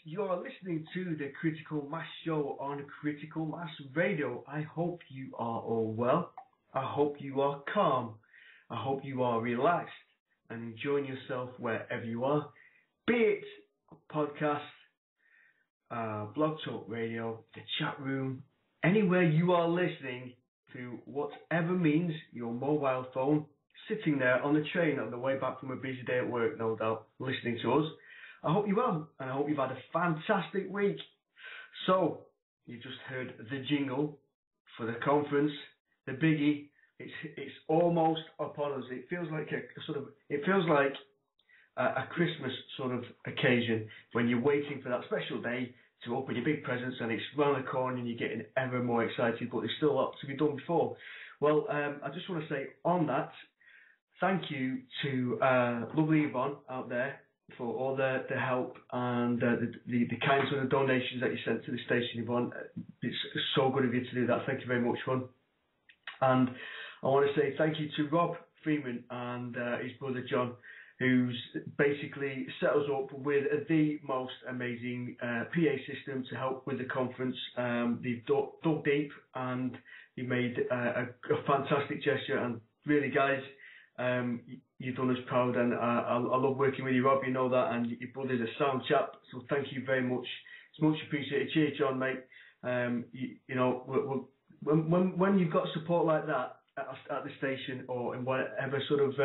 you're listening to the Critical Mass Show on Critical Mass Radio. I hope you are all well. I hope you are calm. I hope you are relaxed and enjoying yourself wherever you are, be it podcast, blog talk radio, the chat room, anywhere you are listening to, whatever means, your mobile phone, sitting there on the train on the way back from a busy day at work, no doubt, listening to us. I hope you will, and I hope you've had a fantastic week. So, you just heard the jingle for the conference, the biggie. It's almost upon us. It feels like a Christmas sort of occasion when you're waiting for that special day to open your big presents, and it's round the corner and you're getting ever more excited, but there's still a lot to be done before. Well, I just want to say on that, thank you to lovely Yvonne out there for all the help and the kind sort of donations that you sent to the station, Yvonne. It's so good of you to do that. Thank you very much, Yvonne. And I want to say thank you to Rob Freeman and his brother John, who's basically set us up with the most amazing PA system to help with the conference. They've dug deep and he made a fantastic gesture. And really, guys, you've done us proud, and I love working with you, Rob. You know that, and your brother's a sound chap, so thank you very much. It's much appreciated. Cheers, John, mate. You know, when you've got support like that at the station or in whatever sort of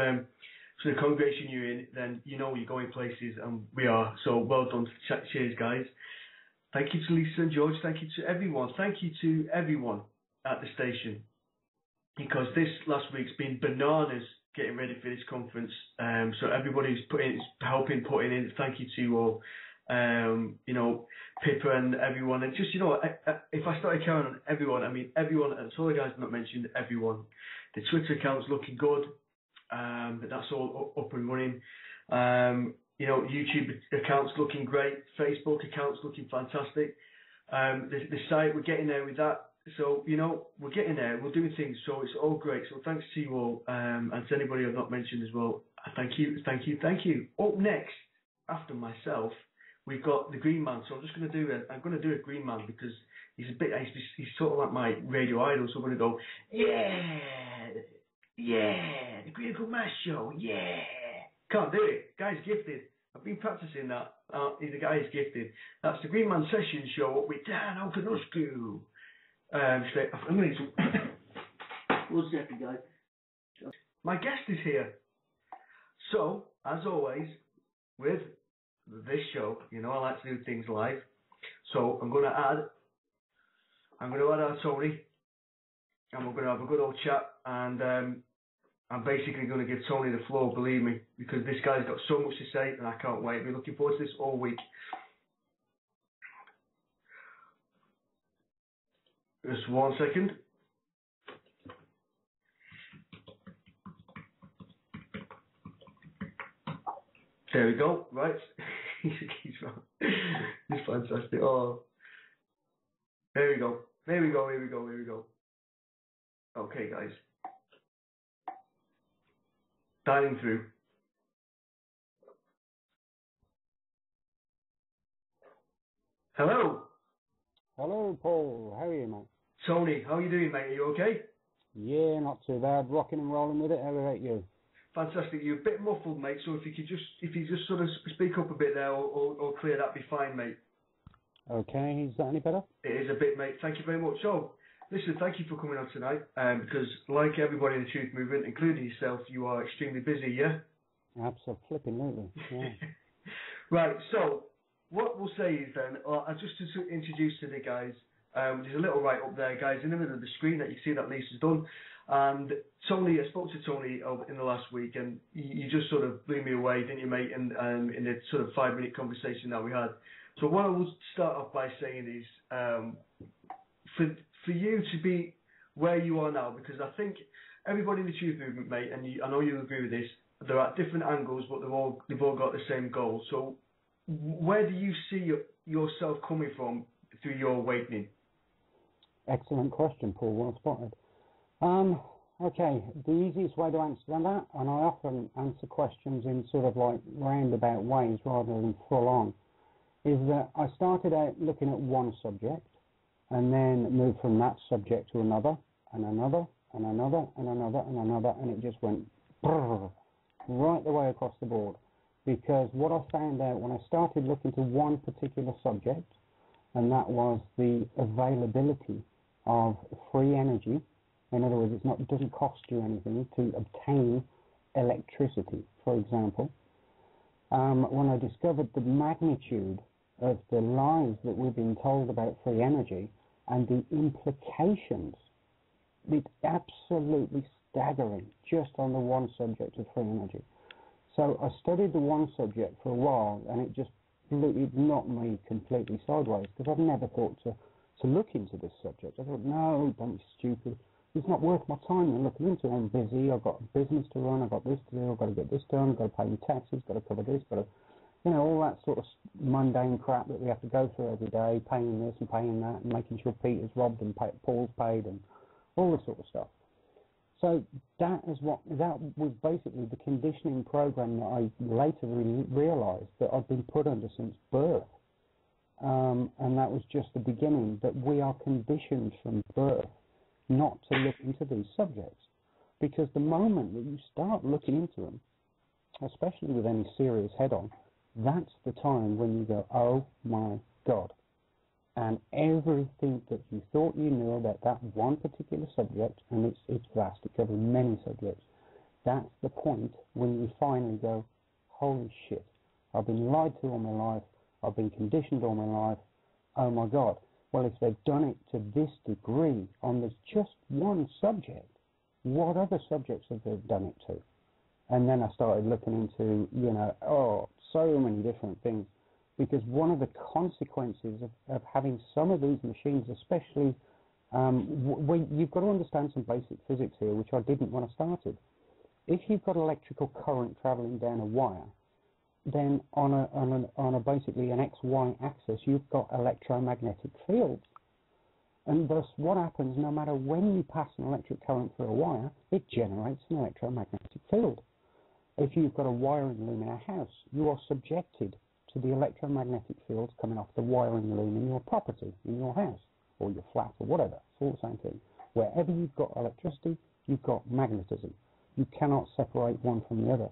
congregation you're in, then you know you're going places, and we are. So well done. Cheers, guys. Thank you to Lisa and George. Thank you to everyone. Thank you to everyone at the station, because this last week's been bananas getting ready for this conference. So everybody who's helping putting in, thank you to you all. You know, Pippa and everyone, and just, you know, if I started counting on everyone, I mean everyone, and so the guys not mentioned, everyone. The Twitter account's looking good, but that's all up and running. You know, YouTube account's looking great, Facebook account's looking fantastic. The site, we're getting there with that. So, you know, we're getting there, we're doing things, so it's all great. So thanks to you all, and to anybody I've not mentioned as well, thank you. Up next, after myself, we've got the Green Man. So I'm just going to do a Green Man, because he's sort of like my radio idol. So I'm going to go, the Critical Mass Show, yeah. Can't do it. Guy's gifted. I've been practicing that. The guy is gifted. That's the Green Man Session Show up with Dan Okanusku. I'm going to need some. 1 second, guys. My guest is here. So, as always, with this show, you know I like to do things live. So I'm going to add our Tony, and we're going to have a good old chat. And I'm basically going to give Tony the floor, believe me, because this guy's got so much to say, and I can't wait. I've been looking forward to this all week. Just 1 second. There we go. Right. He's fantastic. Oh. There we go. Okay, guys. Dialing through. Hello. Hello, Paul. How are you, mate? Tony, how are you doing, mate? Are you okay? Yeah, not too bad. Rocking and rolling with it. How about you? Fantastic. You're a bit muffled, mate. So if you just sort of speak up a bit there, or clear, that'd be fine, mate. Okay. Is that any better? It is a bit, mate. Thank you very much. So, listen, thank you for coming on tonight. Because like everybody in the Truth Movement, including yourself, you are extremely busy, yeah? Absolutely. Yeah. Right. So what we'll say is then, just to introduce to the guys. There's a little right up there, guys, in the middle of the screen that you see that Lisa's done. And Tony, I spoke to Tony in the last week, and you just sort of blew me away, didn't you, mate, in the sort of 5-minute conversation that we had. So what I will start off by saying is, for you to be where you are now, because I think everybody in the Truth Movement, mate, and I know you'll agree with this, they're at different angles, but they've all got the same goal. So where do you see yourself coming from through your awakening? Excellent question, Paul. Well spotted. Okay, the easiest way to answer that, and I often answer questions in sort of like roundabout ways rather than full on, is that I started out looking at one subject and then moved from that subject to another and another and another and another and another, and it just went right the way across the board. Because what I found out when I started looking to one particular subject, and that was the availability of free energy. In other words, it doesn't cost you anything to obtain electricity, for example. When I discovered the magnitude of the lies that we've been told about free energy and the implications, it's absolutely staggering just on the one subject of free energy. So I studied the one subject for a while, and it just knocked me completely sideways, because I've never thought to look into this subject. I thought, no, don't be stupid. It's not worth my time looking into it. I'm busy, I've got a business to run, I've got this to do, I've got to get this done, I've got to pay my taxes, got to cover this, got to, all that sort of mundane crap that we have to go through every day, paying this and paying that, and making sure Peter's robbed and Paul's paid, and all this sort of stuff. So that was basically the conditioning program that I later realised that I'd been put under since birth. And that was just the beginning, that we are conditioned from birth not to look into these subjects. Because the moment that you start looking into them, especially with any serious head-on, that's the time when you go, oh my God. And everything that you thought you knew about that one particular subject, and it's vast, it covers many subjects, that's the point when you finally go, holy shit, I've been lied to all my life, I've been conditioned all my life, oh my God. Well, if they've done it to this degree on this just one subject, what other subjects have they done it to? And then I started looking into, so many different things. Because one of the consequences of having some of these machines, especially, you've got to understand some basic physics here, which I didn't when I started. If you've got electrical current traveling down a wire, then on a basically an XY axis, you've got electromagnetic fields. And thus, what happens, no matter when you pass an electric current through a wire, it generates an electromagnetic field. If you've got a wiring loom in a house, you are subjected to the electromagnetic fields coming off the wiring loom in your property, in your house, or your flat, or whatever. It's all the same thing. Wherever you've got electricity, you've got magnetism. You cannot separate one from the other.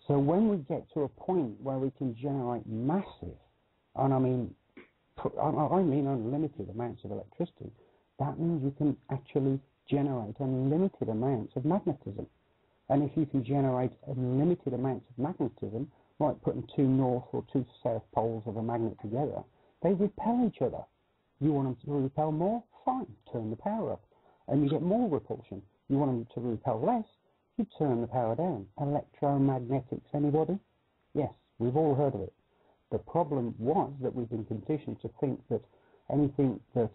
So when we get to a point where we can generate massive, and I mean unlimited amounts of electricity, that means you can actually generate unlimited amounts of magnetism. And if you can generate unlimited amounts of magnetism, like putting two north or two south poles of a magnet together, they repel each other. You want them to repel more? Fine, turn the power up. And you get more repulsion. You want them to repel less? You turn the power down. Electromagnetics, anybody? Yes, we've all heard of it. The problem was that we've been conditioned to think that anything that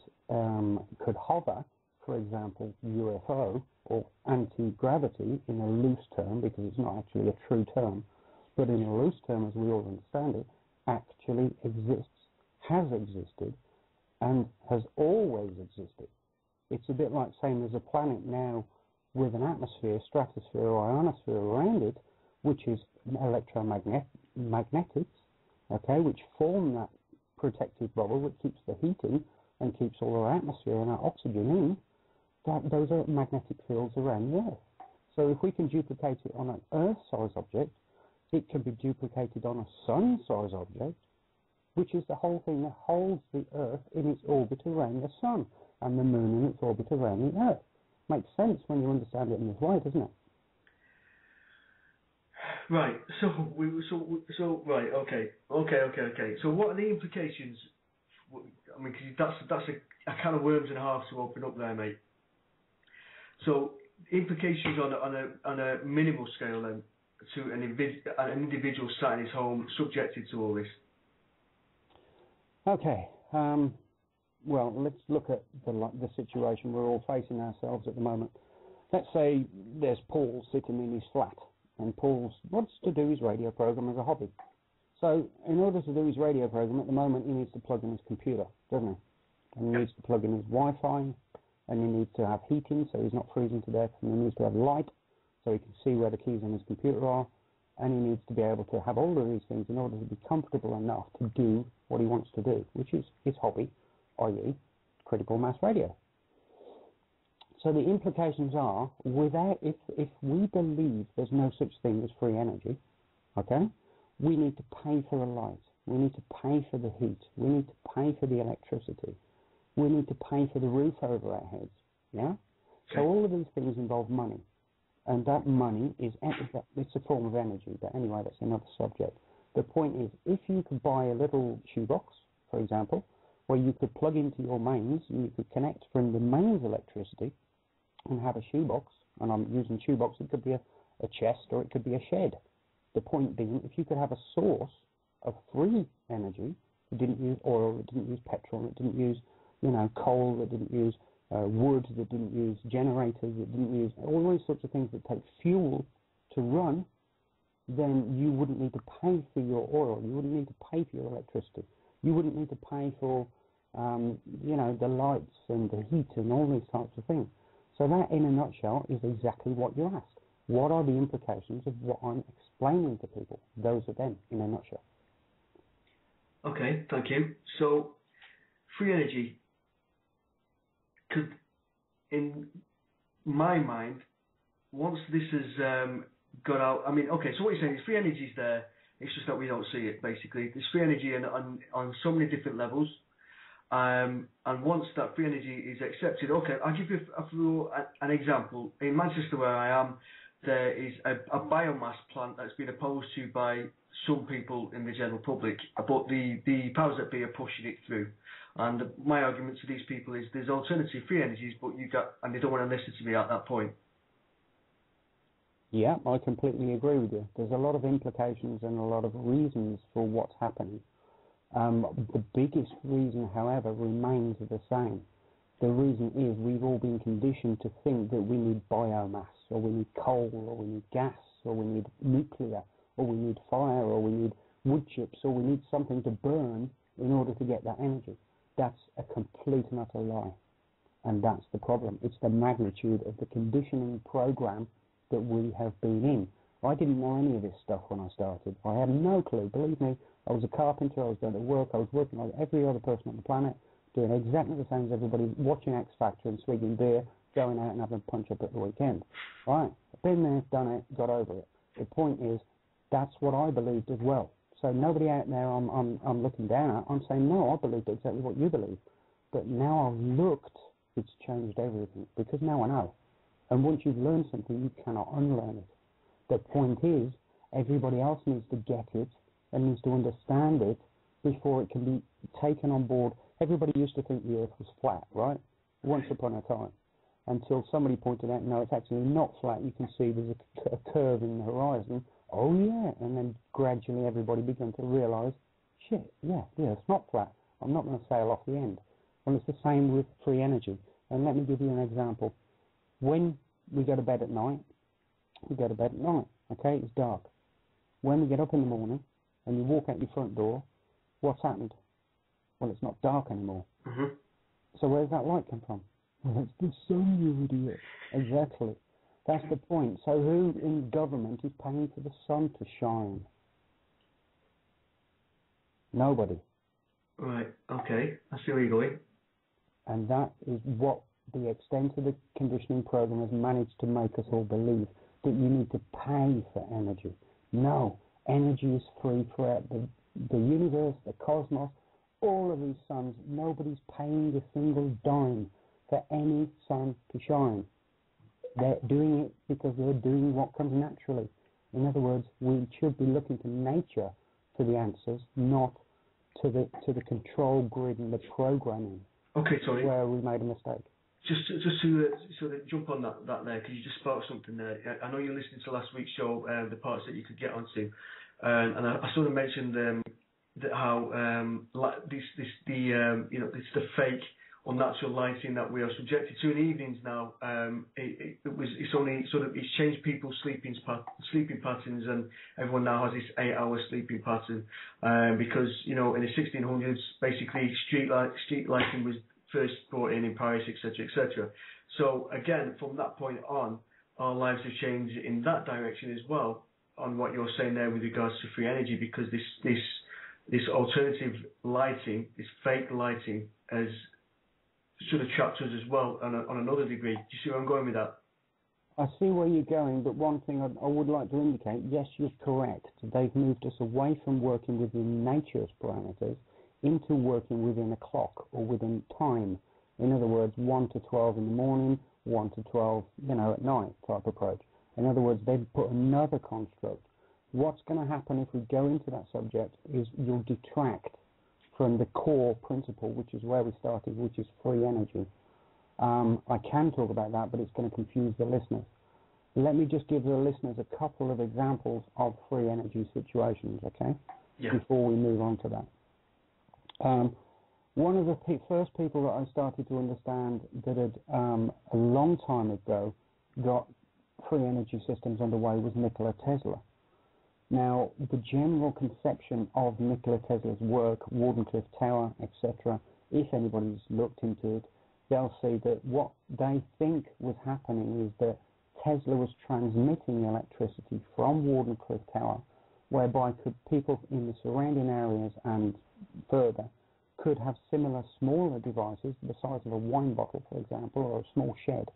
could hover, for example, UFO or anti-gravity in a loose term, because it's not actually a true term, but in a loose term, as we all understand it, actually exists, has existed, and has always existed. It's a bit like saying there's a planet now with an atmosphere, stratosphere, or ionosphere around it, which is electromagnetics, okay, which form that protective bubble that keeps the heat in and keeps all our atmosphere and our oxygen in. Those are magnetic fields around the Earth. So if we can duplicate it on an Earth-size object, it can be duplicated on a Sun-size object, which is the whole thing that holds the Earth in its orbit around the Sun, and the Moon in its orbit around the Earth. Makes sense when you understand it in this way, doesn't it? Right. Right. Okay. So what are the implications? I mean, cause that's a can of worms and a half to open up there, mate. So implications on a minimal scale then, to an individual sat in his home subjected to all this. Okay. Well, let's look at the situation we're all facing ourselves at the moment. Let's say there's Paul sitting in his flat, and Paul wants to do his radio program as a hobby. So in order to do his radio program, at the moment he needs to plug in his computer, doesn't he? And he needs to plug in his Wi-Fi, and he needs to have heating so he's not freezing to death, and he needs to have light so he can see where the keys on his computer are, and he needs to be able to have all of these things in order to be comfortable enough to do what he wants to do, which is his hobby, i.e. critical mass radio. So the implications are, if we believe there's no such thing as free energy, okay, we need to pay for the light, we need to pay for the heat, we need to pay for the electricity, we need to pay for the roof over our heads, yeah? So all of these things involve money, and that money it's a form of energy, but anyway, that's another subject. The point is, if you could buy a little shoebox, for example, where you could plug into your mains, and you could connect from the mains electricity, and have a shoebox, and I'm using shoebox, it could be a chest or it could be a shed. The point being, if you could have a source of free energy that didn't use oil, that didn't use petrol, that didn't use, coal, that didn't use wood, that didn't use generators, that didn't use all these sorts of things that take fuel to run, then you wouldn't need to pay for your oil, you wouldn't need to pay for your electricity, you wouldn't need to pay for, the lights and the heat and all these types of things. So that, in a nutshell, is exactly what you asked. What are the implications of what I'm explaining to people? Those are them, in a nutshell. Okay, thank you. So, free energy could, in my mind, once this has got out, so what you're saying is free energy is there, it's just that we don't see it, basically. There's free energy on so many different levels. And once that free energy is accepted, okay, I'll give you an example. In Manchester, where I am, there is a biomass plant that's been opposed to by some people in the general public, but the powers that be are pushing it through. And my argument to these people is there's alternative free energies, but and they don't want to listen to me at that point. Yeah, I completely agree with you. There's a lot of implications and a lot of reasons for what's happening. The biggest reason, however, remains the same. The reason is we've all been conditioned to think that we need biomass, or we need coal, or we need gas, or we need nuclear, or we need fire, or we need wood chips, or we need something to burn in order to get that energy. That's a complete and utter lie. And that's the problem. It's the magnitude of the conditioning program that we have been in. I didn't know any of this stuff when I started. I had no clue. Believe me, I was a carpenter, I was going to work, I was working like every other person on the planet, doing exactly the same as everybody, watching X Factor and swigging beer, going out and having a punch-up at the weekend. Right, I've been there, done it, got over it. The point is, that's what I believed as well. So nobody out there I'm looking down at, I'm saying, no, I believed exactly what you believe. But now I've looked, it's changed everything, because now I know. And once you've learned something, you cannot unlearn it. The point is, everybody else needs to get it and needs to understand it before it can be taken on board. Everybody used to think the Earth was flat, right? Once upon a time. Until somebody pointed out, no, it's actually not flat. You can see there's a curve in the horizon. Oh, yeah. And then gradually everybody began to realise, shit, yeah, the Earth's not flat. I'm not going to sail off the end. Well, it's the same with free energy. And let me give you an example. When we go to bed at night, okay? It's dark. When we get up in the morning and you walk out your front door, what's happened? Well, it's not dark anymore. Mm-hmm. So where's that light come from? Well, it's the sun, you idiot. Exactly. That's the point. So who in government is paying for the sun to shine? Nobody. Right, okay. I see where you're going. And that is what the extent of the conditioning program has managed to make us all believe, that you need to pay for energy. No, energy is free throughout the universe, the cosmos, all of these suns. Nobody's paying a single dime for any sun to shine. They're doing it because they're doing what comes naturally. In other words, we should be looking to nature for the answers, not to the control grid and the programming. Okay, Tony. Where we made a mistake. Just to sort of jump on that there, because you just sparked something there. I know you're listening to last week's show, the parts that you could get onto, and I sort of mentioned that how it's the fake unnatural lighting that we are subjected to in the evenings now. It's changed people's sleeping patterns, and everyone now has this 8-hour sleeping pattern because in the 1600s, basically street lighting was first brought in Paris, etc., etc. So again, from that point on, our lives have changed in that direction as well. on what you're saying there with regards to free energy, because this alternative lighting, this fake lighting, has sort of trapped us as well on another degree. Do you see where I'm going with that? I see where you're going, but one thing I would like to indicate, yes, you're correct. They've moved us away from working within nature's parameters into working within a clock or within time. In other words, 1 to 12 in the morning, 1 to 12, at night type approach. In other words, they've put another construct. What's going to happen if we go into that subject is you'll detract from the core principle, which is where we started, which is free energy. I can talk about that, but it's going to confuse the listeners. Let me just give the listeners a couple of examples of free energy situations, okay? Yeah. Before we move on to that. One of the first people that I started to understand that had a long time ago got free energy systems underway was Nikola Tesla. Now, the general conception of Nikola Tesla's work, Wardenclyffe Tower, etc., if anybody's looked into it, they'll see that what they think was happening is that Tesla was transmitting electricity from Wardenclyffe Tower, whereby people in the surrounding areas and further could have similar smaller devices, the size of a wine bottle, for example, or a small shed,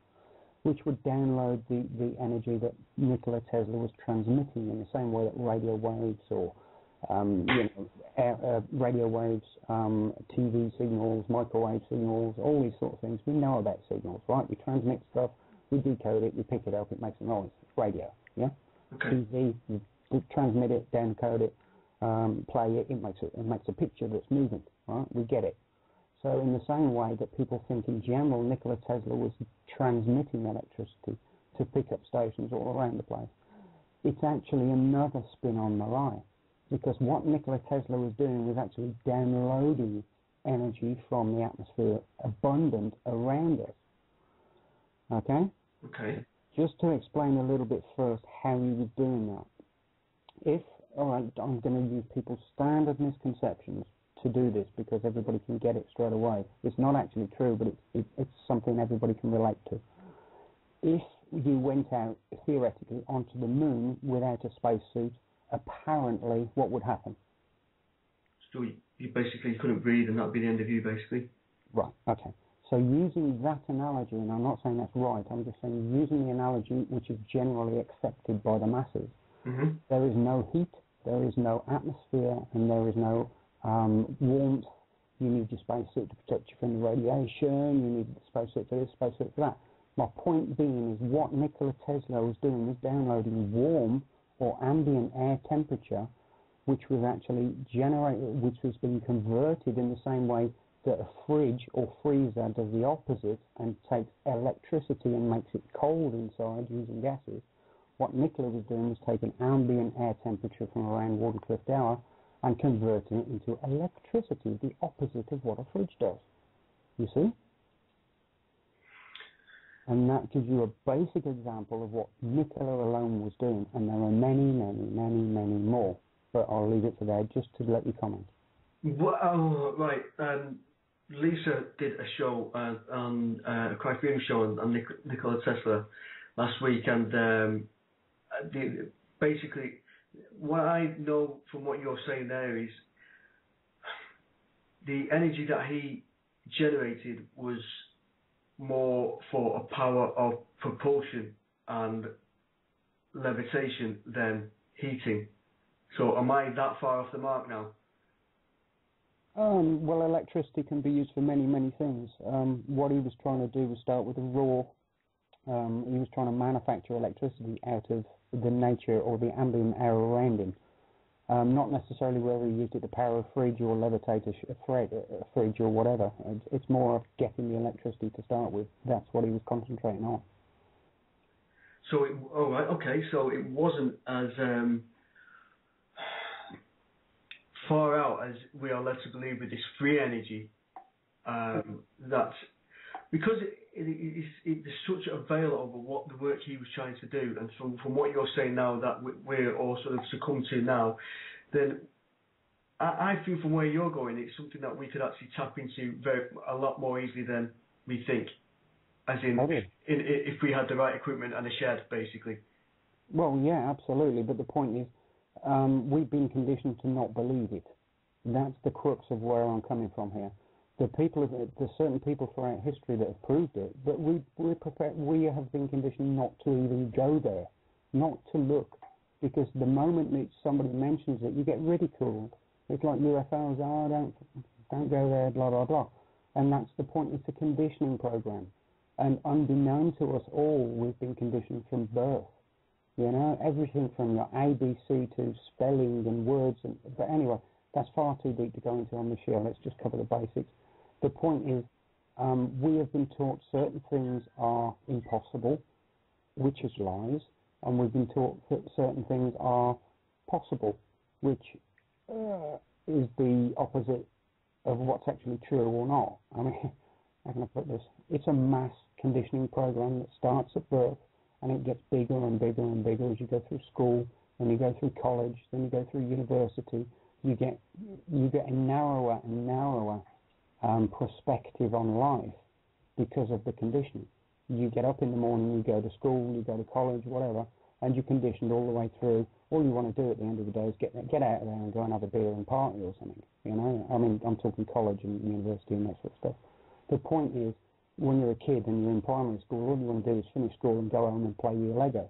which would download the energy that Nikola Tesla was transmitting in the same way that radio waves or radio waves, TV signals, microwave signals, all these sort of things. We know about signals, right? We transmit stuff, we decode it, we pick it up, it makes a noise. It's radio, yeah? Okay. TV, we transmit it, downcode it, play it, it makes a picture that's moving, right? We get it. So in the same way that people think in general Nikola Tesla was transmitting electricity to pick-up stations all around the place, it's actually another spin on the lie. Because what Nikola Tesla was doing was actually downloading energy from the atmosphere abundant around us. Okay? Okay. Just to explain a little bit first how he was doing that. I'm going to use people's standard misconceptions to do this because everybody can get it straight away. It's not actually true, but it's something everybody can relate to. If you went out, theoretically, onto the moon without a spacesuit, apparently, what would happen? So you basically couldn't breathe, and that would be the end of you, basically. Right, okay. So using that analogy, and I'm not saying that's right, I'm just saying using the analogy which is generally accepted by the masses, there is no heat, there is no atmosphere, and there is no warmth. You need your spacesuit to protect you from the radiation, you need the spacesuit for this, spacesuit for that. My point being is what Nikola Tesla was doing was downloading warm or ambient air temperature, which was actually generated, which was being converted in the same way that a fridge or freezer does the opposite and takes electricity and makes it cold inside using gases. What Nikola was doing was taking ambient air temperature from around Wardenclyffe Tower and converting it into electricity, the opposite of what a fridge does. You see? And that gives you a basic example of what Nikola alone was doing, and there are many, many, many, many more. But I'll leave it for there just to let you comment. Well, right. Lisa did a show on a Criterion show on Nikola Tesla last week, and basically what I know from what you're saying there is the energy that he generated was more for a power of propulsion and levitation than heating. So am I that far off the mark now? Well, electricity can be used for many, many things. What he was trying to do was start with a raw. He was trying to manufacture electricity out of the nature or the ambient air around him. Not necessarily whether he used it to power a fridge or levitate a fridge or whatever. It's more of getting the electricity to start with. That's what he was concentrating on. So, so it wasn't as far out as we are led to believe with this free energy. That because there's such a veil over what the work he was trying to do, and from what you're saying now that we're all sort of succumb to now, then I feel from where you're going, it's something that we could actually tap into a lot more easily than we think. As in, if we had the right equipment and a shed, basically. Well, yeah, absolutely. But the point is, we've been conditioned to not believe it. That's the crux of where I'm coming from here. There's certain people throughout history that have proved it, but we have been conditioned not to even go there, not to look, because the moment that somebody mentions it, you get ridiculed. It's like UFOs. Oh, don't go there, blah blah blah. And that's the point. It's a conditioning program, and unbeknown to us all, we've been conditioned from birth. You know, everything from your ABC to spelling and words. But anyway, that's far too deep to go into on this show. Let's just cover the basics. The point is, we have been taught certain things are impossible, which is lies, and we've been taught that certain things are possible, which is the opposite of what's actually true or not. I mean, how can I put this? It's a mass conditioning program that starts at birth, and it gets bigger and bigger and bigger as you go through school, then you go through college, then you go through university. You get a narrower and narrower perspective on life because of the conditioning. You get up in the morning, you go to school, you go to college, whatever, and you're conditioned all the way through. All you want to do at the end of the day is get out of there and go and have a beer and party or something. You know, I mean, I'm talking college and university and that sort of stuff. The point is, when you're a kid and you're in primary school, all you want to do is finish school and go home and play with your Lego.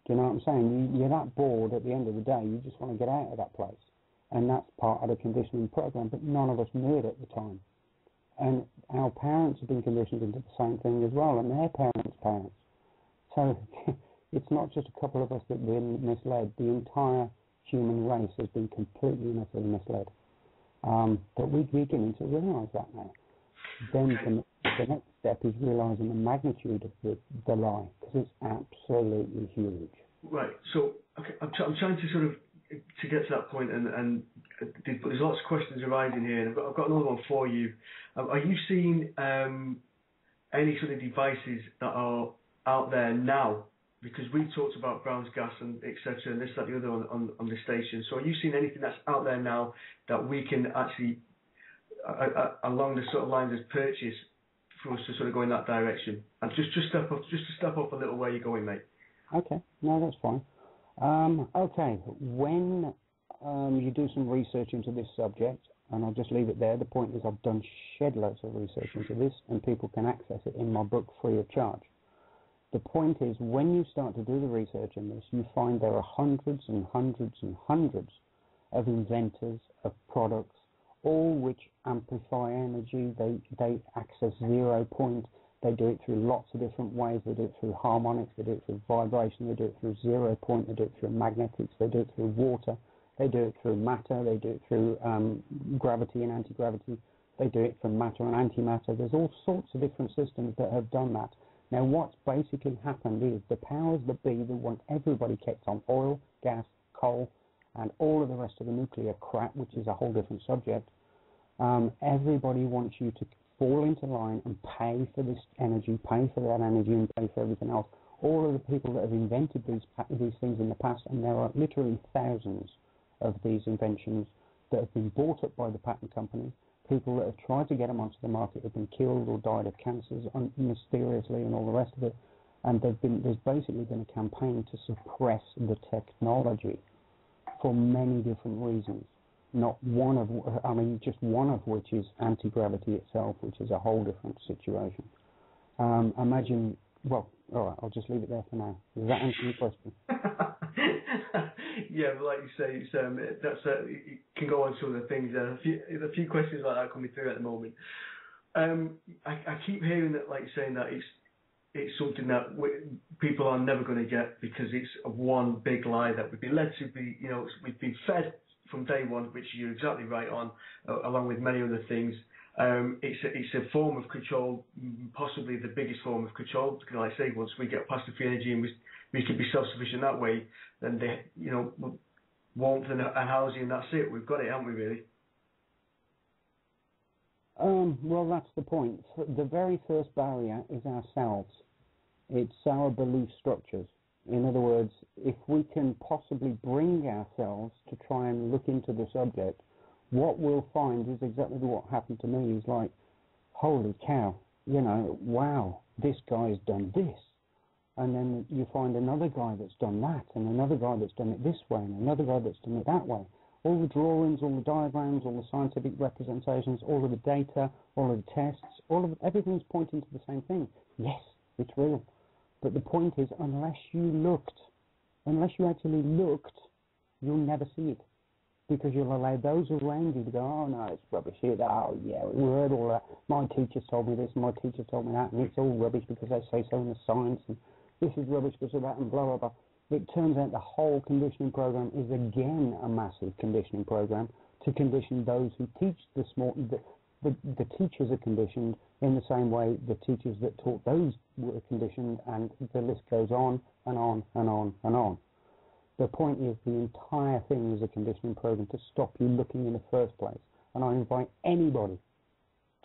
Do you know what I'm saying? You're that bored at the end of the day, you just want to get out of that place. And that's part of the conditioning program, but none of us knew it at the time. And our parents have been conditioned into the same thing as well, and their parents' parents. So it's not just a couple of us that have been misled. The entire human race has been completely and utterly misled. But we're beginning to realise that now. Then the next step is realising the magnitude of the lie, because it's absolutely huge. Right. So okay, I'm trying to sort of to get to that point, and there's lots of questions arising here, and I've got another one for you. Are you seeing any sort of devices that are out there now? Because we talked about Brown's gas and etc. and this, that, the other on the station. So are you seeing anything that's out there now that we can actually, along the sort of lines of purchase, for us to sort of go in that direction? And just to step up a little where you're going, mate. Okay, no, that's fine. Okay, when you do some research into this subject, and I'll just leave it there. The point is I've done shed loads of research into this, and people can access it in my book free of charge. The point is, when you start to do the research in this, you find there are hundreds and hundreds and hundreds of inventors, of products, all which amplify energy. They access 0 point. They do it through lots of different ways. They do it through harmonics. They do it through vibration. They do it through 0 point. They do it through magnetics. They do it through water. They do it through matter. They do it through gravity and anti-gravity. They do it from matter and antimatter. There's all sorts of different systems that have done that. Now, what's basically happened is the powers that be that want everybody kept on oil, gas, coal, and all of the rest of the nuclear crap, which is a whole different subject. Everybody wants you to fall into line and pay for this energy, pay for that energy, and pay for everything else. All of the people that have invented these things in the past, and there are literally thousands of these inventions that have been bought up by the patent company. People that have tried to get them onto the market have been killed or died of cancers mysteriously and all the rest of it. And there's basically been a campaign to suppress the technology for many different reasons. Just one of which is anti-gravity itself, which is a whole different situation. Imagine, well, all right, I'll just leave it there for now. Does that answer your question? Yeah, but like you say, it can go on to other things. A few questions like that coming through at the moment. I keep hearing that, like you're saying, that it's something that people are never going to get because it's one big lie that we've been led to be. We've been fed from day one, which you're exactly right on, along with many other things. It's a form of control, possibly the biggest form of control. Because, like I say, once we get past the free energy and we can be self-sufficient that way, then warmth and housing, and that's it. We've got it, haven't we, really? Well, that's the point. The very first barrier is ourselves. It's our belief structures. In other words, if we can possibly bring ourselves to try and look into the subject, what we'll find is exactly what happened to me. Is like, holy cow, wow, this guy's done this. And then you find another guy that's done that, and another guy that's done it this way, and another guy that's done it that way. All the drawings, all the diagrams, all the scientific representations, all of the data, all of the tests, everything's pointing to the same thing. Yes, it's real. But the point is, unless you actually looked, you'll never see it. Because you'll allow those around you to go, oh no, it's rubbish. Oh yeah, we heard all that. My teacher told me this, my teacher told me that, and it's all rubbish because they say so in the science, and this is rubbish because of that, and blah, blah, blah. It turns out the whole conditioning program is again a massive conditioning program to condition those who teach the small. The teachers are conditioned in the same way the teachers that taught those were conditioned, and the list goes on and on and on and on. The point is the entire thing is a conditioning program to stop you looking in the first place. And I invite anybody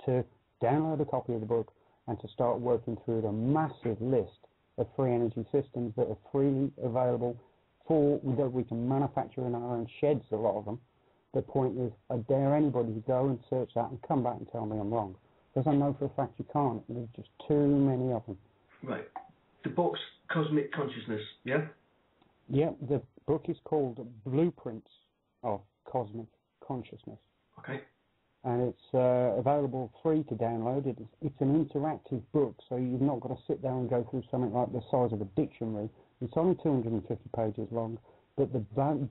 to download a copy of the book and to start working through the massive list of free energy systems that are freely available that we can manufacture in our own sheds, a lot of them. The point is, I dare anybody to go and search that and come back and tell me I'm wrong. Because I know for a fact you can't. There's just too many of them. Right. The book's Cosmic Consciousness, yeah? Yeah, the book is called Blueprints of Cosmic Consciousness. Okay. And it's available free to download. It's an interactive book, so you've not got to sit there and go through something like the size of a dictionary. It's only 250 pages long, but the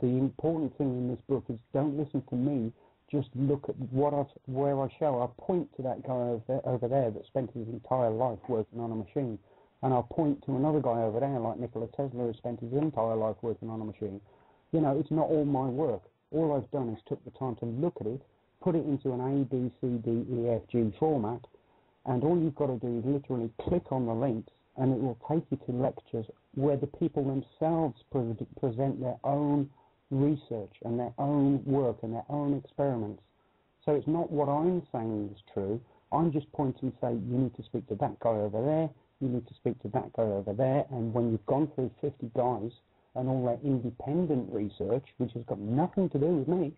important thing in this book is don't listen to me. Just look at where I show. I point to that guy over there that spent his entire life working on a machine. And I'll point to another guy over there, like Nikola Tesla, who spent his entire life working on a machine. You know, it's not all my work. All I've done is took the time to look at it, put it into an A, B, C, D, E, F, G format, and all you've got to do is literally click on the links, and it will take you to lectures where the people themselves present their own research and their own work and their own experiments. So it's not what I'm saying is true. I'm just pointing and saying, you need to speak to that guy over there, you need to speak to that guy over there, and when you've gone through 50 guys and all their independent research, which has got nothing to do with me,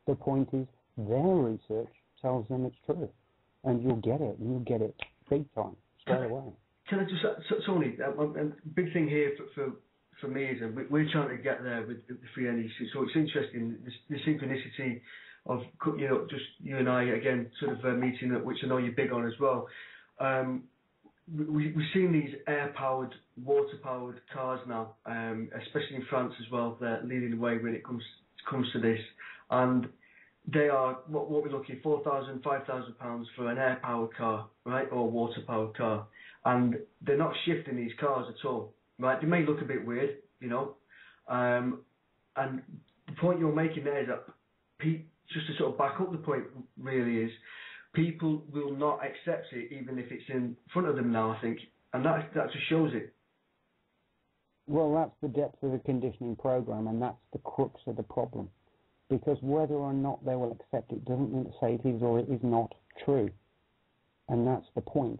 the point is their research tells them it's true, and you'll get it big time, straight away. Can I just, Tony, a big thing here for me is that we're trying to get there with the free energy, so it's interesting, the synchronicity of, you know, just you and I, again, sort of meeting, which I know you're big on as well. We've seen these air-powered, water-powered cars now, especially in France as well. They're leading the way when it comes to this, and they are what we're looking £4,000, £5,000 for an air-powered car, right, or a water-powered car, and they're not shifting these cars at all, right? They may look a bit weird, you know, and the point you're making there is that just to sort of back up the point, really is. People will not accept it even if it's in front of them now, I think. And that just shows it. Well, that's the depth of the conditioning program, and that's the crux of the problem. Because whether or not they will accept it doesn't mean to say it is or it is not true. And that's the point.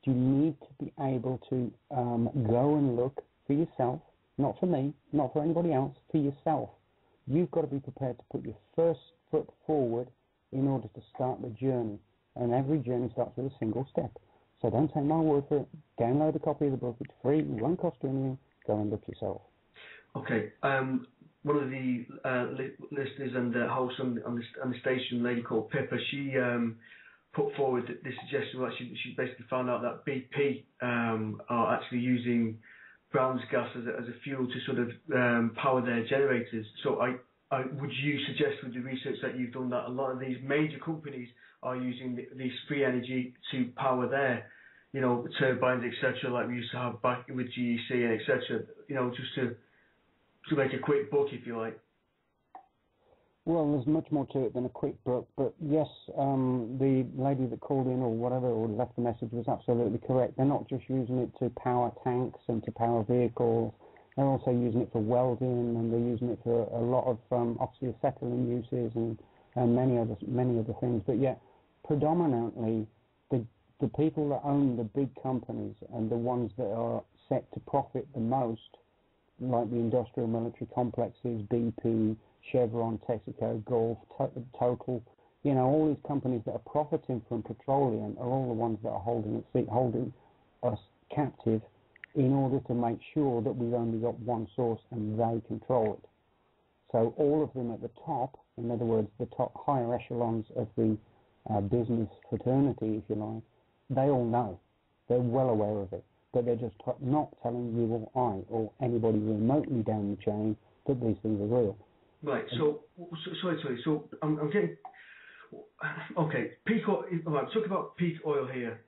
You need to be able to go and look for yourself, not for me, not for anybody else, for yourself. You've got to be prepared to put your first foot forward in order to start the journey. And every journey starts with a single step. So don't take my word for it. Download a copy of the book. It's free. It won't cost you anything. Go and look yourself. Okay. One of the listeners and hosts on the station, a lady called Pippa, she put forward this suggestion that she basically found out that BP are actually using Brown's gas as a fuel to sort of power their generators. So would you suggest with the research that you've done that a lot of these major companies are using this free energy to power their, you know, turbines, etc., like we used to have back with GEC and etc., you know, just to make a quick buck, if you like? Well, there's much more to it than a quick book, but yes, the lady that called in or whatever, or left the message, was absolutely correct. They're not just using it to power tanks and to power vehicles. They're also using it for welding, and they're using it for a lot of oxyacetylene uses and many other things. But yet, predominantly, the people that own the big companies and the ones that are set to profit the most, like the industrial military complexes, BP, Chevron, Texaco, Gulf, Total, you know, all these companies that are profiting from petroleum are all the ones that are holding us captive in order to make sure that we've only got one source and they control it. So all of them at the top, in other words, the top higher echelons of the business fraternity, if you like, they all know. They're well aware of it, but they're just not telling you or I or anybody remotely down the chain that these things are real. Right. So sorry. So I'm getting. Okay, peak oil. Right, talk about peak oil here.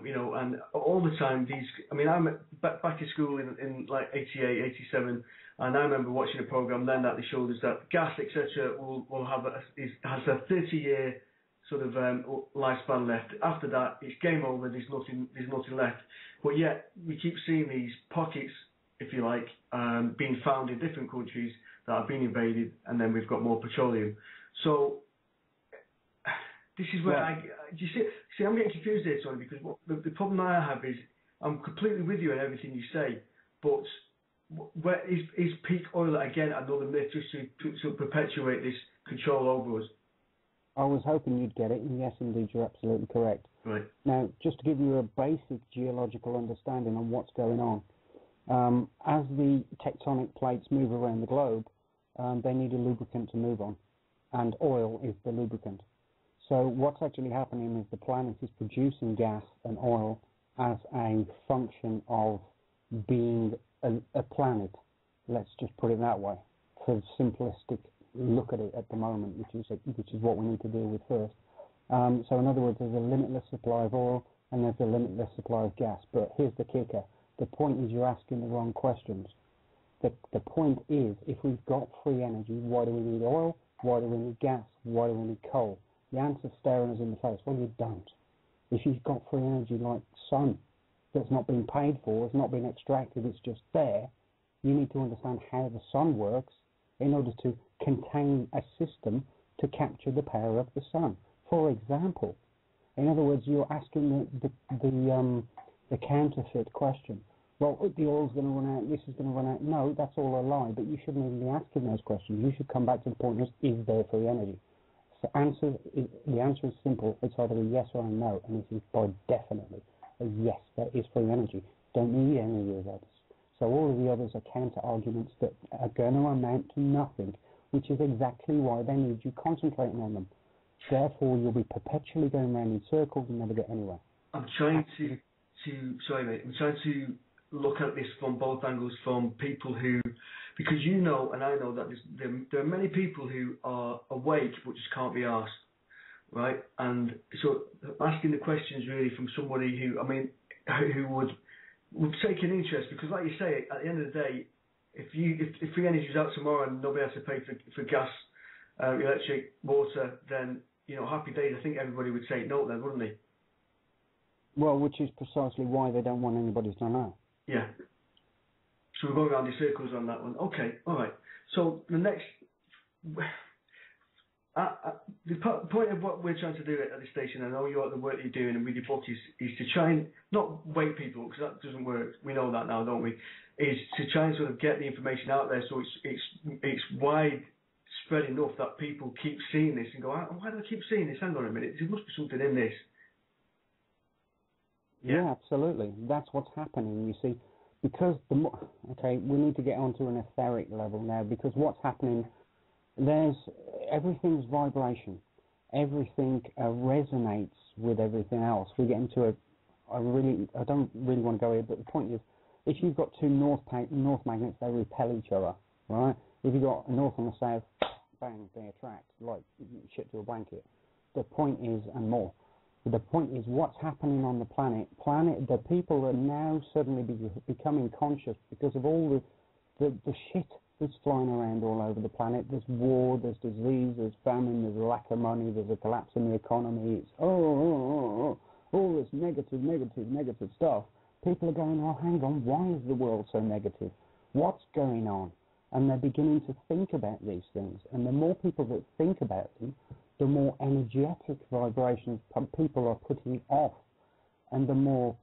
You know, and all the time these. I mean, I'm back in school in like 88, 87, and I remember watching a program then that they showed us that gas, etc., will have has a 30-year sort of lifespan left. After that, it's game over. There's nothing left. But yet we keep seeing these pockets, if you like, being found in different countries that have been invaded, and then we've got more petroleum. So this is where you see, I'm getting confused here, Tony, because the problem I have is I'm completely with you in everything you say, but where is peak oil again another myth just to perpetuate this control over us? I was hoping you'd get it, and yes, indeed, you're absolutely correct. Right. Now, just to give you a basic geological understanding on what's going on, as the tectonic plates move around the globe, they need a lubricant to move on, and oil is the lubricant. So what's actually happening is the planet is producing gas and oil as a function of being a planet. Let's just put it that way, for simplistic look at it at the moment, which is what we need to deal with first. So in other words, there's a limitless supply of oil and there's a limitless supply of gas. But here's the kicker. The point is you're asking the wrong questions. The point is, if we've got free energy, why do we need oil? Why do we need gas? Why do we need coal? The answer's staring us in the face. Well, you don't. If you've got free energy like sun that's not been paid for, it's not been extracted, it's just there, you need to understand how the sun works in order to contain a system to capture the power of the sun. For example, in other words, you're asking the counterfeit question. Well, the oil's going to run out, this is going to run out. No, that's all a lie, but you shouldn't even be asking those questions. You should come back to the point of, is there free energy? So the answer is simple. It's either a yes or a no, and this is by definitely a yes, there is free energy. Don't need any of the others. So all of the others are counter-arguments that are going to amount to nothing, which is exactly why they need you concentrating on them. Therefore, you'll be perpetually going around in circles and never get anywhere. I'm trying I'm trying to look at this from both angles, from people who, because you know and I know that there are many people who are awake but just can't be asked, right? And so asking the questions really from somebody who, I mean, who would take an interest, because like you say, at the end of the day, if free energy is out tomorrow and nobody has to pay for gas, electric, water, then, you know, happy days. I think everybody would say no then, wouldn't they? Well, which is precisely why they don't want anybody to know. Yeah. So we're going around in circles on that one. Okay, all right. So the next, the point of what we're trying to do at the station, I know the work you're doing and with your book is to try and not wake people, because that doesn't work. We know that now, don't we? Is to try and sort of get the information out there so it's widespread enough that people keep seeing this and go, why do I keep seeing this? Hang on a minute, there must be something in this. Yeah, absolutely. That's what's happening, you see. Because we need to get onto an etheric level now, because what's happening, everything's vibration. Everything resonates with everything else. We get into I don't really want to go here, but the point is, if you've got two north magnets, they repel each other, right? If you've got a north and a south, bang, they attract, like shit to a blanket. The point is, and more, the point is what's happening on the planet. The people are now suddenly becoming conscious because of all the shit that's flying around all over the planet. There's war, there's disease, there's famine, there's a lack of money, there's a collapse in the economy. It's all this negative stuff. People are going, oh, hang on, why is the world so negative? What's going on? And they're beginning to think about these things. And the more people that think about them, the more energetic vibrations people are putting off, and the more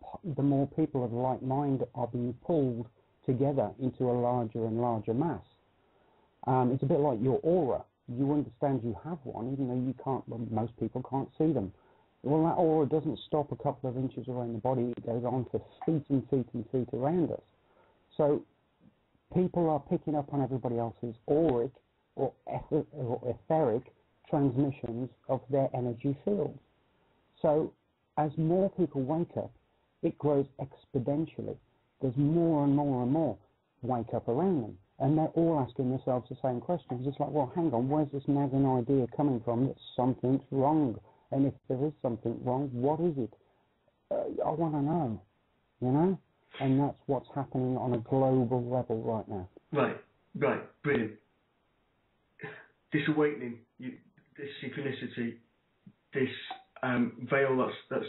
people of like mind are being pulled together into a larger and larger mass. It's a bit like your aura. You understand you have one, even though most people can't see them. Well, that aura doesn't stop a couple of inches around the body. It goes on for feet and feet and feet around us. So people are picking up on everybody else's auric or etheric transmissions of their energy fields. So as more people wake up, it grows exponentially. There's more and more and more wake up around them. And they're all asking themselves the same questions. It's like, well, hang on, where's this nagging idea coming from that something's wrong? And if there is something wrong, what is it? I want to know, you know? And that's what's happening on a global level right now. Right, brilliant. This awakening, this synchronicity, this veil that's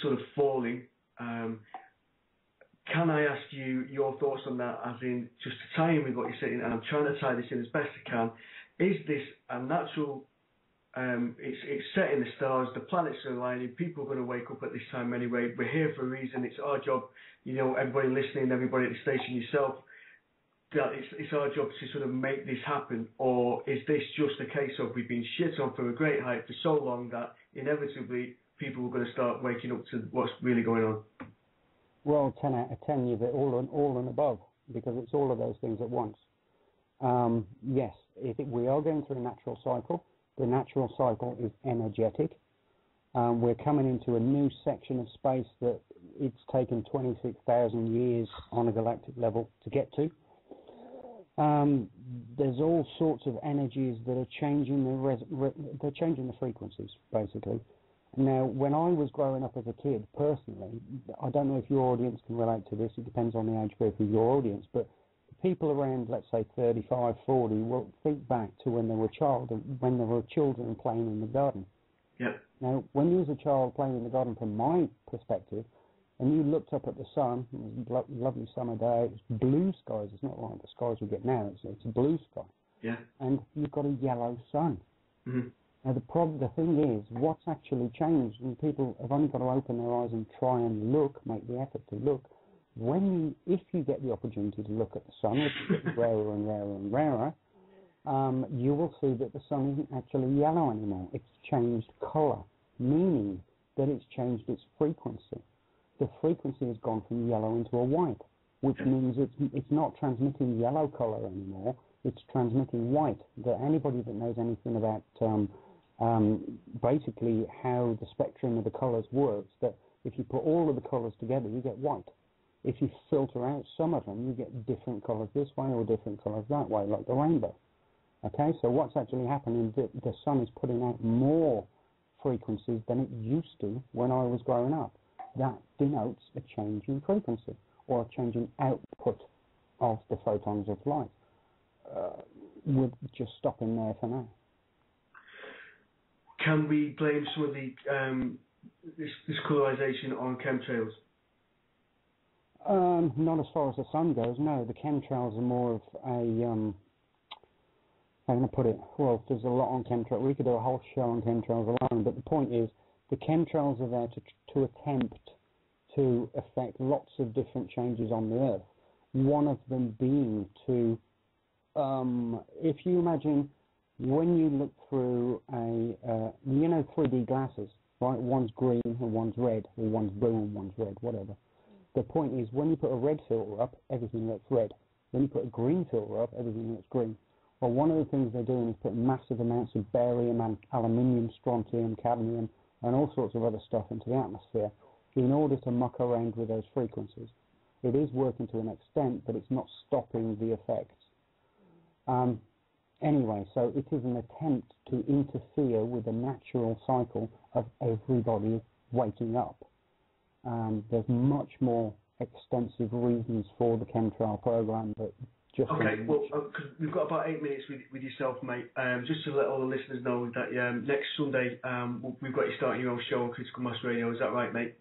sort of falling, can I ask you your thoughts on that, as in, just to tie in with what you're saying, and I'm trying to tie this in as best I can, is this a natural, it's set in the stars, the planets are aligning, people are going to wake up at this time anyway, we're here for a reason, it's our job, you know, everybody listening, everybody at the station, yourself, that it's our job to sort of make this happen? Or is this just a case of we've been shit on for a great height for so long that inevitably people are going to start waking up to what's really going on? Well, 10 out of 10, you've all and above, because it's all of those things at once. Yes, we are going through a natural cycle. The natural cycle is energetic. We're coming into a new section of space that it's taken 26,000 years on a galactic level to get to. There's all sorts of energies that are changing they're changing the frequencies, basically. Now, when I was growing up as a kid, personally, I don't know if your audience can relate to this, it depends on the age group of your audience, but people around, let's say, 35, 40, will think back to when they were children playing in the garden. Yep. Now, when you was a child playing in the garden, from my perspective, and you looked up at the sun, it was a lovely summer day, it was blue skies, it's not like the skies we get now, it's a blue sky. Yeah. And you've got a yellow sun. Mm-hmm. Now, the thing is, what's actually changed, and people have only got to open their eyes and try and look, make the effort to look. If you get the opportunity to look at the sun, which gets rarer and rarer and rarer, you will see that the sun isn't actually yellow anymore. It's changed colour, meaning that it's changed its frequency. The frequency has gone from yellow into a white, which means it's not transmitting yellow colour anymore. It's transmitting white. That anybody that knows anything about basically how the spectrum of the colours works, that if you put all of the colours together, you get white. If you filter out some of them, you get different colours this way or different colours that way, like the rainbow. Okay, so what's actually happening is that the sun is putting out more frequencies than it used to when I was growing up. That denotes a change in frequency or a change in output of the photons of light. We're just stopping there for now. Can we blame some of the this colorization on chemtrails? Not as far as the sun goes, no. The chemtrails are more of a, how can I put it? Well, there's a lot on chemtrails. We could do a whole show on chemtrails alone, but the point is, the chemtrails are there to attempt to affect lots of different changes on the Earth. One of them being to, if you imagine, when you look through 3D glasses, right? One's green and one's red, or one's blue and one's red, whatever. The point is, when you put a red filter up, everything looks red. When you put a green filter up, everything looks green. Well, one of the things they're doing is put massive amounts of barium and aluminium, strontium, cadmium, and all sorts of other stuff into the atmosphere in order to muck around with those frequencies. It is working to an extent, but it's not stopping the effects. Anyway, so it is an attempt to interfere with the natural cycle of everybody waking up. There's much more extensive reasons for the chemtrail program, but just... Okay, well, we've got about 8 minutes with yourself, mate. Just to let all the listeners know that next Sunday we've got you starting your own show on Critical Mass Radio. Is that right, mate?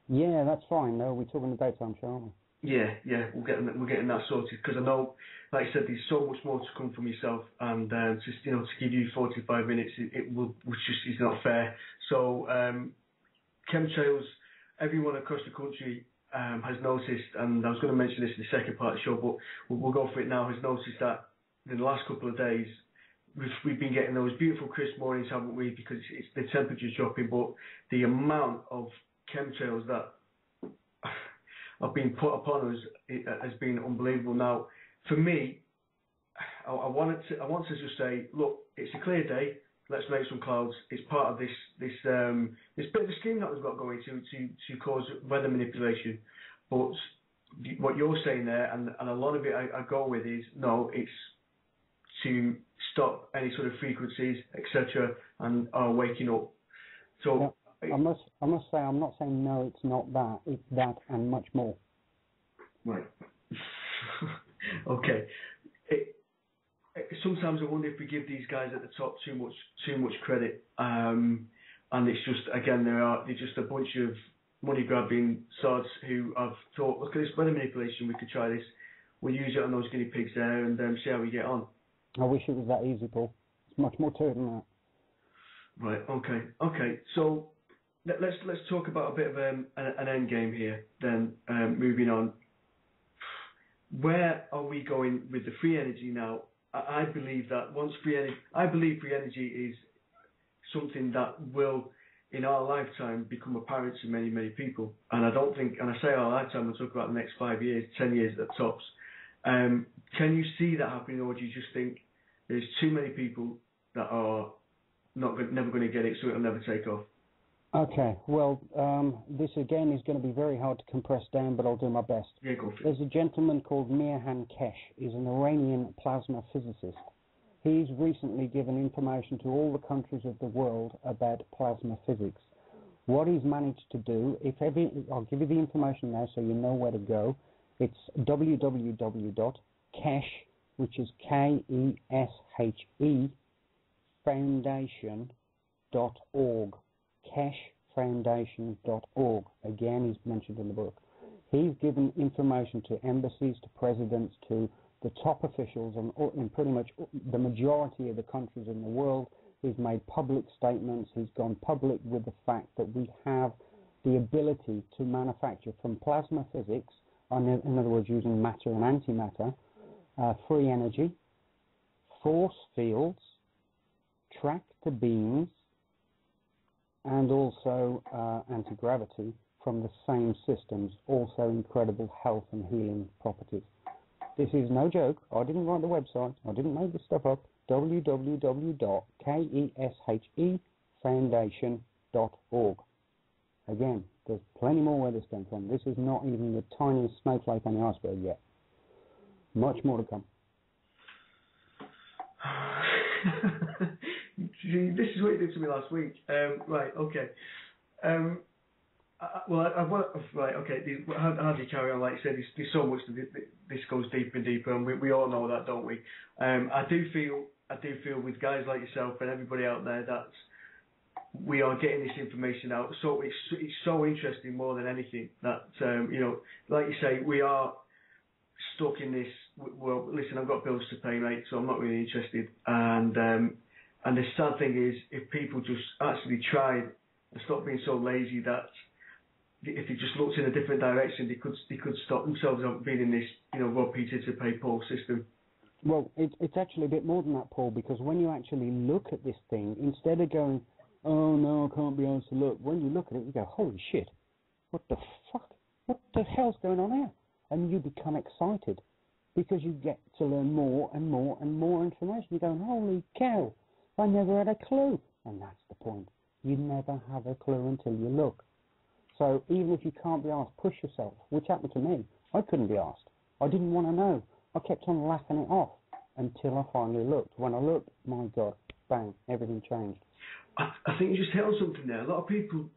Yeah, that's fine. No, we're talking the daytime show, aren't we? Yeah, we're getting that sorted, because I know, like I said, there's so much more to come from yourself, and just to give you 45 minutes, which just is not fair. So chemtrails, everyone across the country has noticed, and I was going to mention this in the second part of the show, but we'll go for it now. Has noticed that in the last couple of days we've been getting those beautiful crisp mornings, haven't we? Because it's the temperature's dropping, but the amount of chemtrails that have been put upon us has been unbelievable. Now, for me, I want to just say, look, it's a clear day. Let's make some clouds. It's part of this bit of the scheme that we've got going to cause weather manipulation. But what you're saying there, and a lot of it I go with is, no, it's to stop any sort of frequencies, etc., and are waking up. So yeah, I must say, I'm not saying no, it's not that. It's that and much more. Right. Okay. Sometimes I wonder if we give these guys at the top too much credit, and it's just, again, they're just a bunch of money grabbing sods who have thought, look at this weather manipulation, we could try this, we'll use it on those guinea pigs there and see how we get on. I wish it was that easy, Paul. It's much more to it than that. Right. Okay. So let's talk about a bit of an end game here. Then moving on, where are we going with the free energy now? I believe that free energy is something that will, in our lifetime, become apparent to many, many people. And I don't think, and I say our lifetime, I talk about the next 5 years, 10 years at tops. Can you see that happening, or do you just think there's too many people that are never going to get it, so it'll never take off? Okay, well, this again is going to be very hard to compress down, but I'll do my best. Yeah, go for it. There's a gentleman called Mirhan Kesh. He's an Iranian plasma physicist. He's recently given information to all the countries of the world about plasma physics. What he's managed to do, I'll give you the information now so you know where to go. It's www.kesh, which is KESHE, foundation.org. keshfoundation.org. Again, he's mentioned in the book. He's given information to embassies, to presidents, to the top officials in pretty much the majority of the countries in the world. He's made public statements. He's gone public with the fact that we have the ability to manufacture from plasma physics, in other words, using matter and antimatter, free energy, force fields, tractor beams, and also anti-gravity from the same systems, also incredible health and healing properties. This is no joke. I didn't write the website. I didn't make this stuff up. www.keshfoundation.org. Again, there's plenty more where this came from. This is not even the tiniest snowflake on the iceberg yet. Much more to come. This is what you did to me last week. Right, okay. Right, okay. How do you carry on? Like you said, there's so much that this goes deeper and deeper, and we all know that, don't we? I do feel with guys like yourself and everybody out there that we are getting this information out. So it's so interesting more than anything that like you say, we are stuck in this. Well, listen, I've got bills to pay, mate, so I'm not really interested. And the sad thing is, if people just actually tried and stopped being so lazy that if they just looked in a different direction, they could stop themselves from being in this, Rob Peter to pay Paul system. Well, it's actually a bit more than that, Paul, because when you actually look at this thing, instead of going, oh no, I can't be asked to look, when you look at it, you go, holy shit, what the fuck? What the hell's going on here? And you become excited because you get to learn more and more and more information. You're going, holy cow, I never had a clue. And that's the point. You never have a clue until you look. So even if you can't be asked, push yourself, which happened to me. I couldn't be asked. I didn't want to know. I kept on laughing it off until I finally looked. When I looked, my God, bang, everything changed. I think you just hit on something there. A lot of people,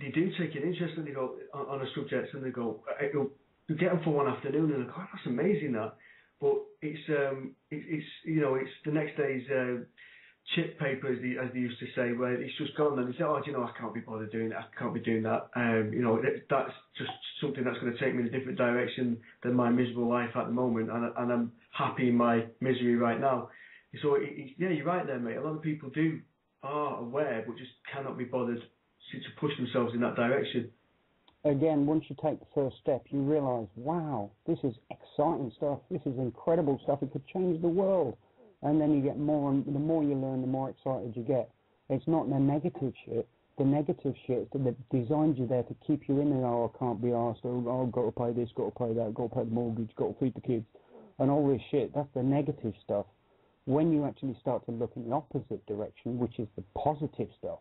they do take an interest when they go on a subject and they go, you get them for one afternoon and they go, oh, that's amazing that. But it's the next day's chip paper, as they used to say, where it's just gone and they say, oh, I can't be bothered doing it, I can't be doing that. That's just something that's going to take me in a different direction than my miserable life at the moment, and I'm happy in my misery right now. So yeah, you're right there, mate. A lot of people are aware, but just cannot be bothered to push themselves in that direction. Again, once you take the first step, you realise, wow, this is exciting stuff. This is incredible stuff. It could change the world. And then you get more, and the more you learn, the more excited you get. It's not the negative shit. the negative shit that designed you there to keep you in there. Oh, I can't be asked. Oh, I've got to pay this, got to pay that, got to pay the mortgage, got to feed the kids, and all this shit. That's the negative stuff. When you actually start to look in the opposite direction, which is the positive stuff,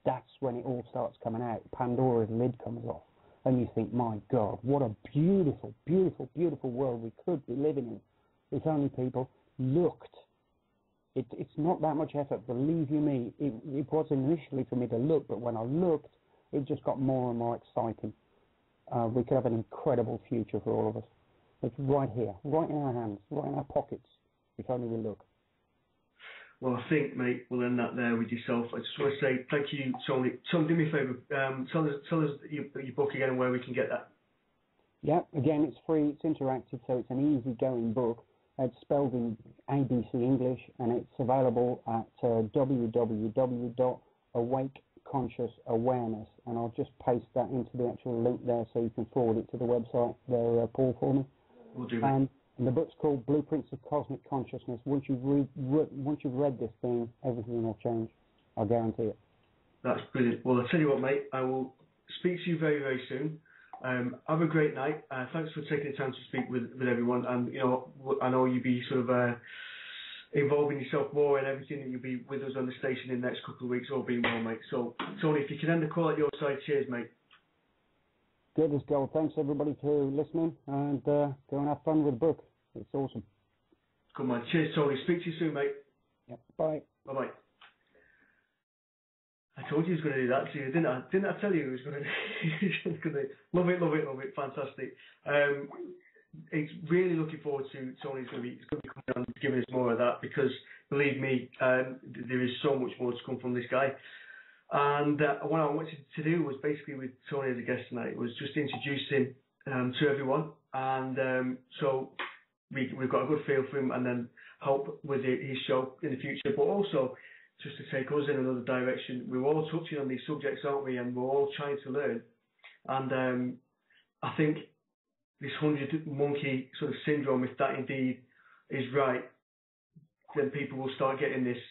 that's when it all starts coming out. Pandora's lid comes off, and you think, my God, what a beautiful, beautiful, beautiful world we could be living in if only people looked. It's not that much effort, believe you me. It was initially for me to look, but when I looked, it just got more and more exciting. We could have an incredible future for all of us. It's right here, right in our hands, right in our pockets, if only we look. Well, I think, mate, we'll end that there with yourself. I just want to say thank you, Tony. Tony, do me a favour. Tell us your book again and where we can get that. Yeah, again, it's free, it's interactive, so it's an easy-going book. It's spelled in ABC English, and it's available at www.awakeconsciousawareness, and I'll just paste that into the actual link there so you can forward it to the website there, Paul, for me. We'll do that. And the book's called Blueprints of Cosmic Consciousness. Once you've read this thing, everything will change. I guarantee it. That's brilliant. Well, I'll tell you what, mate, I will speak to you very, very soon. Have a great night. Thanks for taking the time to speak with everyone. And, you know, I know you'll be sort of involving yourself more in everything, and you'll be with us on the station in the next couple of weeks, all being well, mate. So, Tony, if you can end the call at your side, cheers, mate. Good as gold. Thanks, everybody, for listening, and go and have fun with the book. It's awesome. Good man. Cheers, Tony. Speak to you soon, mate. Yep. Bye. Bye-bye. I told you he was going to do that to you, didn't I? Didn't I tell you he was going to love it, love it, love it. Fantastic. It's really looking forward to Tony's going to be coming on and giving us more of that, because believe me, there is so much more to come from this guy. And what I wanted to do was basically with Tony as a guest tonight was just introduce him to everyone, and so we've got a good feel for him, and then help with his show in the future, but also just to take us in another direction. We're all touching on these subjects, aren't we? And we're all trying to learn. And I think this 100 monkey sort of syndrome, if that indeed is right, then people will start getting this